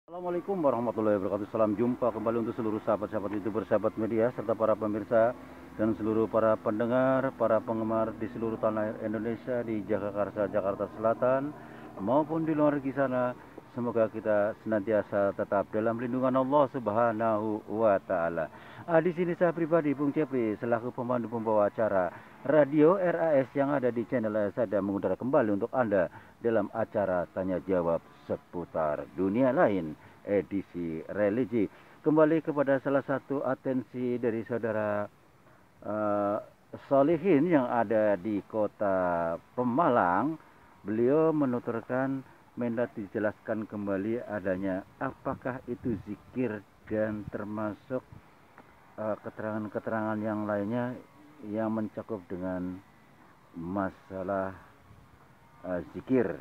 Assalamualaikum warahmatullahi wabarakatuh. Salam jumpa kembali untuk seluruh sahabat-sahabat YouTuber, sahabat media, serta para pemirsa dan seluruh para pendengar, para penggemar di seluruh tanah air Indonesia, di Jakarta, Jakarta Selatan, maupun di luar negeri sana. Semoga kita senantiasa tetap dalam lindungan Allah Subhanahu wa Ta'ala. Di sini saya pribadi, Bung Cepri, selaku pemandu pembawa acara Radio RAS yang ada di channel saya mengudara kembali untuk Anda dalam acara tanya jawab seputar dunia lain edisi religi. Kembali kepada salah satu atensi dari saudara uh, Solihin yang ada di kota Pemalang. Beliau menuturkan mendat dijelaskan kembali adanya apakah itu zikir dan termasuk keterangan-keterangan yang lainnya yang mencakup dengan masalah zikir.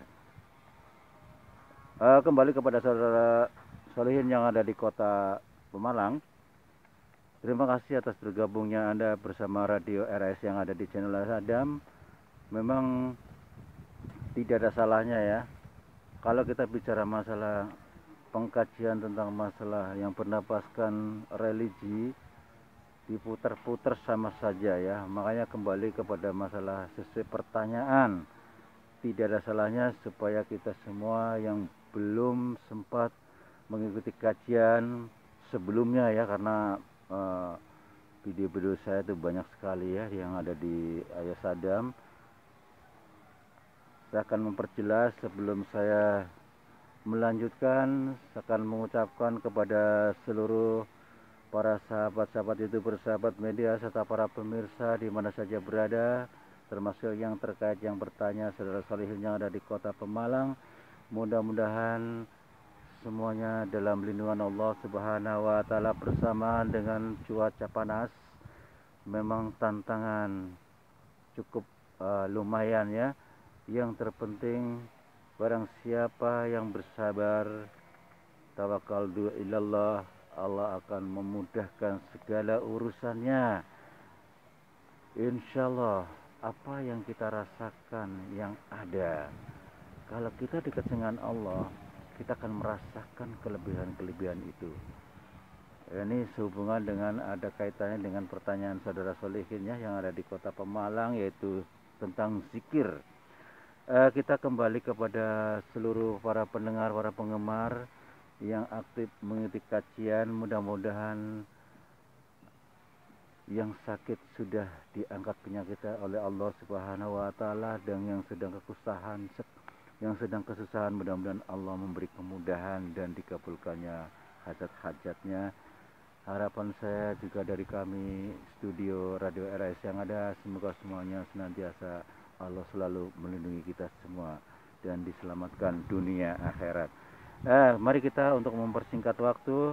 Kembali kepada saudara Solihin yang ada di kota Pemalang. Terima kasih atas bergabungnya Anda bersama Radio RS yang ada di channel Adam. Memang tidak ada salahnya ya, kalau kita bicara masalah pengkajian tentang masalah yang bernapaskan religi, diputar-putar sama saja ya. Makanya kembali kepada masalah sesuai pertanyaan. Tidak ada salahnya supaya kita semua yang belum sempat mengikuti kajian sebelumnya ya, karena video-video saya itu banyak sekali ya yang ada di Ayah Sadam. Saya akan memperjelas sebelum saya melanjutkan. Saya akan mengucapkan kepada seluruh para sahabat-sahabat YouTuber, sahabat media, serta para pemirsa di mana saja berada, termasuk yang terkait yang bertanya saudara Solihin yang ada di kota Pemalang. Mudah-mudahan semuanya dalam lindungan Allah Subhanahu wa Ta'ala, bersamaan dengan cuaca panas. Memang tantangan cukup lumayan ya. Yang terpenting barang siapa yang bersabar, tawakkaltu ilallah, Allah akan memudahkan segala urusannya. Insyaallah apa yang kita rasakan yang ada, kalau kita dekat dengan Allah, kita akan merasakan kelebihan-kelebihan itu. Ini sehubungan dengan ada kaitannya dengan pertanyaan saudara Solihin ya, yang ada di kota Pemalang, yaitu tentang zikir. Kita kembali kepada seluruh para pendengar, para penggemar yang aktif mengikuti kajian. Mudah-mudahan yang sakit sudah diangkat penyakitnya oleh Allah Subhanahu wa Ta'ala, dan yang sedang kesusahan, mudah-mudahan Allah memberi kemudahan dan dikabulkannya hajat-hajatnya. Harapan saya juga dari kami studio Radio RS yang ada, semoga semuanya senantiasa Allah selalu melindungi kita semua dan diselamatkan dunia akhirat. Mari kita untuk mempersingkat waktu,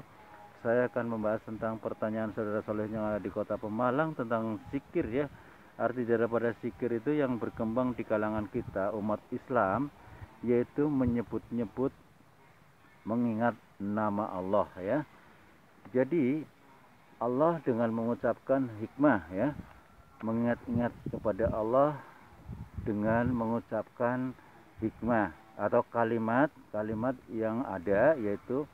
saya akan membahas tentang pertanyaan saudara Soleh yang ada di kota Pemalang tentang zikir ya. Arti daripada zikir itu yang berkembang di kalangan kita umat Islam, yaitu menyebut-nyebut, mengingat nama Allah ya. Jadi Allah dengan mengucapkan hikmah ya, mengingat-ingat kepada Allah dengan mengucapkan hikmah atau kalimat-kalimat yang ada, yaitu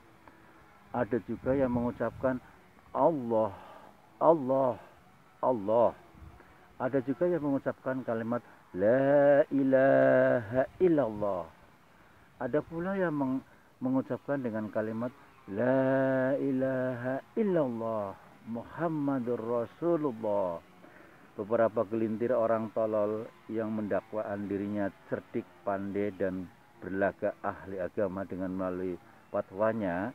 ada juga yang mengucapkan Allah, Allah, Allah. Ada juga yang mengucapkan kalimat La ilaha illallah. Ada pula yang mengucapkan dengan kalimat La ilaha illallah Muhammadur Rasulullah. Beberapa gelintir orang tolol yang mendakwaan dirinya cerdik, pandai, dan berlagak ahli agama dengan melalui fatwanya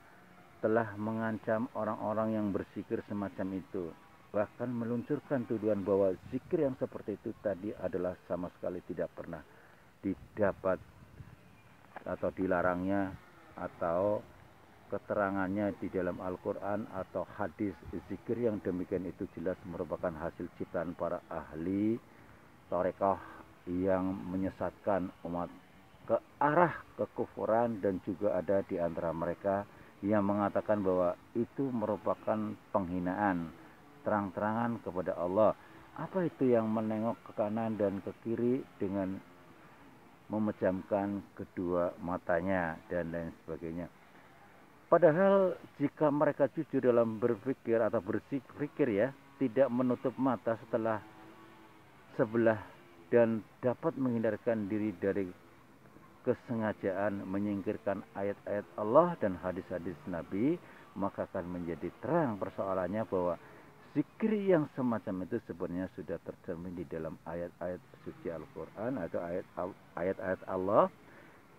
telah mengancam orang-orang yang berzikir semacam itu, bahkan meluncurkan tuduhan bahwa zikir yang seperti itu tadi adalah sama sekali tidak pernah didapat atau dilarangnya atau keterangannya di dalam Al-Quran atau hadis. Zikir yang demikian itu jelas merupakan hasil ciptaan para ahli tarekah yang menyesatkan umat ke arah kekufuran, dan juga ada di antara mereka yang mengatakan bahwa itu merupakan penghinaan terang-terangan kepada Allah. Apa itu yang menengok ke kanan dan ke kiri dengan memejamkan kedua matanya dan lain sebagainya. Padahal jika mereka jujur dalam berpikir atau berpikir ya, tidak menutup mata setelah sebelah dan dapat menghindarkan diri dari kesengajaan menyingkirkan ayat-ayat Allah dan hadis-hadis Nabi, maka akan menjadi terang persoalannya bahwa zikir yang semacam itu sebenarnya sudah tercermin di dalam ayat-ayat suci Al-Quran atau ayat-ayat Allah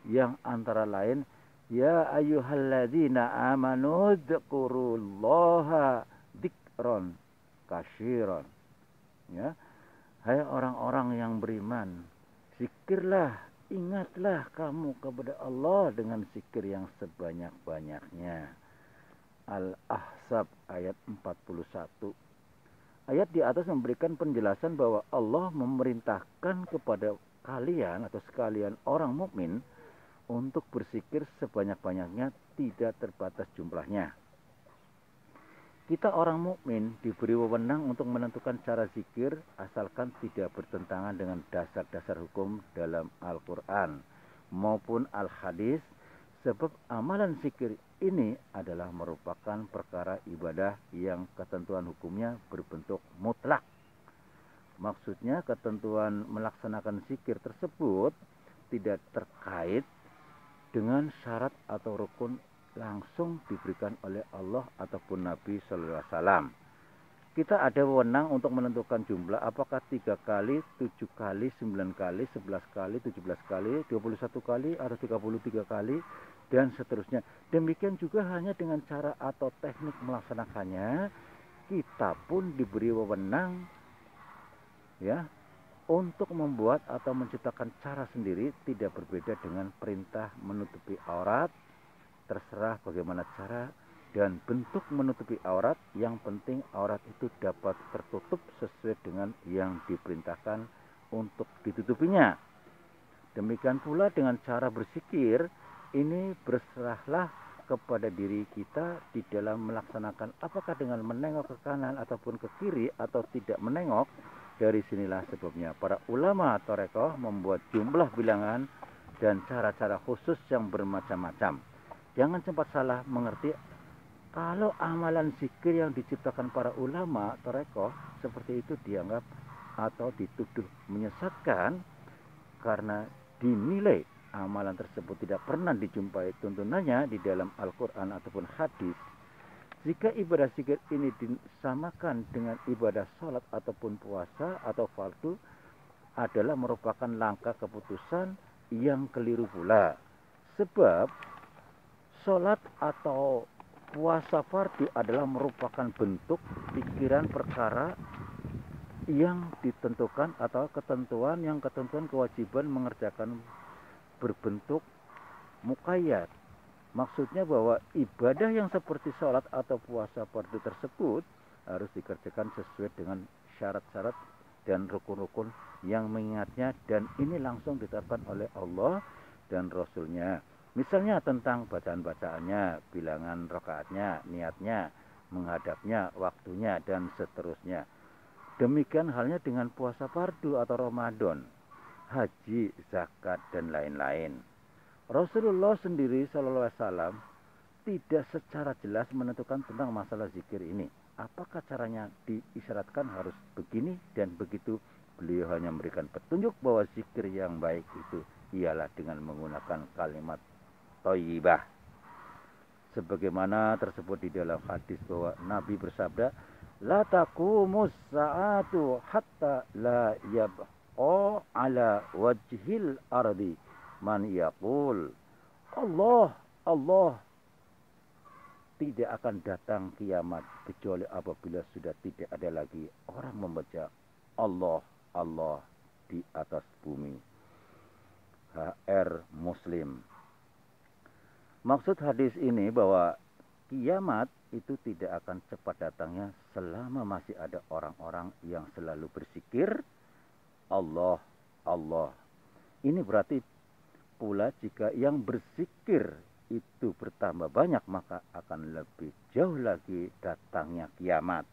yang antara lain, ya ayyuhalladzina amanu dzkurullaha dzikron katsiran. Ya, hai orang-orang yang beriman, zikirlah, ingatlah kamu kepada Allah dengan zikir yang sebanyak-banyaknya. Al-Ahzab ayat 41. Ayat di atas memberikan penjelasan bahwa Allah memerintahkan kepada kalian atau sekalian orang mukmin untuk berzikir sebanyak-banyaknya, tidak terbatas jumlahnya. Kita orang mukmin diberi wewenang untuk menentukan cara zikir asalkan tidak bertentangan dengan dasar-dasar hukum dalam Al-Quran maupun Al-Hadis, sebab amalan zikir ini adalah merupakan perkara ibadah yang ketentuan hukumnya berbentuk mutlak. Maksudnya ketentuan melaksanakan zikir tersebut tidak terkait dengan syarat atau rukun langsung diberikan oleh Allah ataupun Nabi Sallallahu Alaihi Wasallam. Kita ada wewenang untuk menentukan jumlah, apakah 3 kali, 7 kali, 9 kali, 11 kali, 17 kali, 21 kali, atau 33 kali, dan seterusnya. Demikian juga hanya dengan cara atau teknik melaksanakannya, kita pun diberi wewenang ya untuk membuat atau menciptakan cara sendiri, tidak berbeda dengan perintah menutupi aurat. Terserah bagaimana cara dan bentuk menutupi aurat, yang penting aurat itu dapat tertutup sesuai dengan yang diperintahkan untuk ditutupinya. Demikian pula dengan cara berzikir, ini berserahlah kepada diri kita di dalam melaksanakan, apakah dengan menengok ke kanan ataupun ke kiri atau tidak menengok. Dari sinilah sebabnya para ulama thariqah membuat jumlah bilangan dan cara-cara khusus yang bermacam-macam. Jangan sempat salah mengerti kalau amalan zikir yang diciptakan para ulama thariqah seperti itu dianggap atau dituduh menyesatkan karena dinilai amalan tersebut tidak pernah dijumpai tuntunannya di dalam Al-Quran ataupun hadis. Jika ibadah zikir ini disamakan dengan ibadah sholat ataupun puasa atau fardu, adalah merupakan langkah keputusan yang keliru pula. Sebab sholat atau puasa fardu adalah merupakan bentuk pikiran perkara yang ditentukan atau ketentuan kewajiban mengerjakan berbentuk muqayyad. Maksudnya bahwa ibadah yang seperti sholat atau puasa fardu tersebut harus dikerjakan sesuai dengan syarat-syarat dan rukun-rukun yang mengingatnya, dan ini langsung diterapkan oleh Allah dan Rasulnya. Misalnya tentang bacaan-bacaannya, bilangan rakaatnya, niatnya, menghadapnya, waktunya, dan seterusnya. Demikian halnya dengan puasa fardu atau Ramadan, haji, zakat, dan lain-lain. Rasulullah sendiri Sallallahu Alaihi Wasallam tidak secara jelas menentukan tentang masalah zikir ini. Apakah caranya diisyaratkan harus begini dan begitu? Beliau hanya memberikan petunjuk bahwa zikir yang baik itu ialah dengan menggunakan kalimat thayyibah. Sebagaimana tersebut di dalam hadis bahwa Nabi bersabda, la taqumus sa'atu hatta la yabqa ala wajhil ardi man yaqul Allah, Allah. Tidak akan datang kiamat kecuali apabila sudah tidak ada lagi orang membaca Allah, Allah di atas bumi. HR Muslim. Maksud hadis ini bahwa kiamat itu tidak akan cepat datangnya selama masih ada orang-orang yang selalu berzikir Allah, Allah. Ini berarti pula jika yang berzikir itu bertambah banyak, maka akan lebih jauh lagi datangnya kiamat.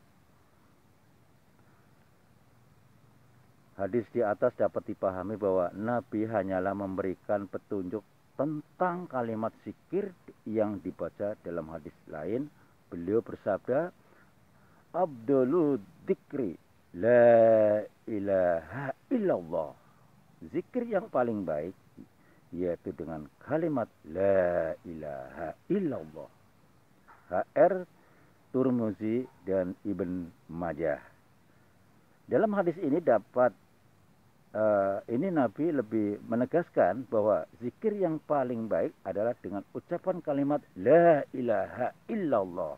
Hadis di atas dapat dipahami bahwa Nabi hanyalah memberikan petunjuk tentang kalimat zikir yang dibaca dalam hadis lain. Beliau bersabda, Abdulul dzikri la ilaha illallah. Zikir yang paling baik yaitu dengan kalimat la ilaha illallah. HR Turmuzi dan Ibn Majah. Dalam hadis ini dapat ini Nabi lebih menegaskan bahwa zikir yang paling baik adalah dengan ucapan kalimat la ilaha illallah.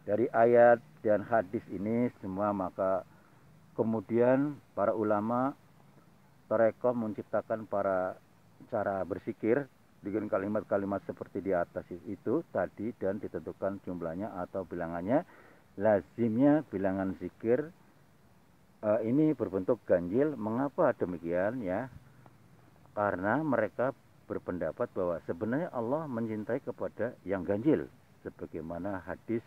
Dari ayat dan hadis ini semua maka kemudian para ulama mereka menciptakan para cara berzikir dengan kalimat-kalimat seperti di atas itu tadi dan ditentukan jumlahnya atau bilangannya. Lazimnya bilangan zikir ini berbentuk ganjil. Mengapa demikian ya? Karena mereka berpendapat bahwa sebenarnya Allah mencintai kepada yang ganjil. Sebagaimana hadis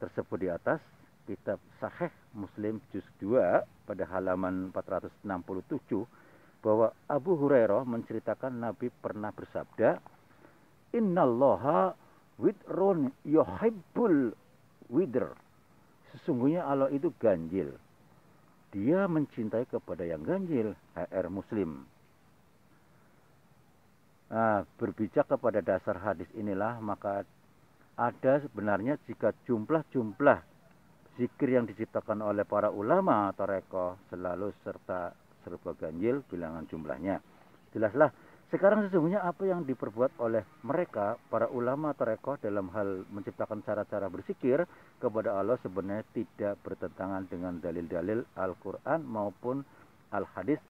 tersebut di atas, kitab Sahih Muslim juz 2 pada halaman 467 bahwa Abu Hurairah menceritakan Nabi pernah bersabda, Innallaha widrun yuhibbul widr. Sesungguhnya Allah itu ganjil. Dia mencintai kepada yang ganjil. HR Muslim. Nah, berbicara kepada dasar hadis inilah maka ada sebenarnya jika jumlah-jumlah zikir yang diciptakan oleh para ulama tarekat selalu serba ganjil bilangan jumlahnya. Jelaslah sekarang sesungguhnya apa yang diperbuat oleh mereka para ulama tarekat dalam hal menciptakan cara-cara berzikir kepada Allah sebenarnya tidak bertentangan dengan dalil-dalil Al-Quran maupun Al-Hadis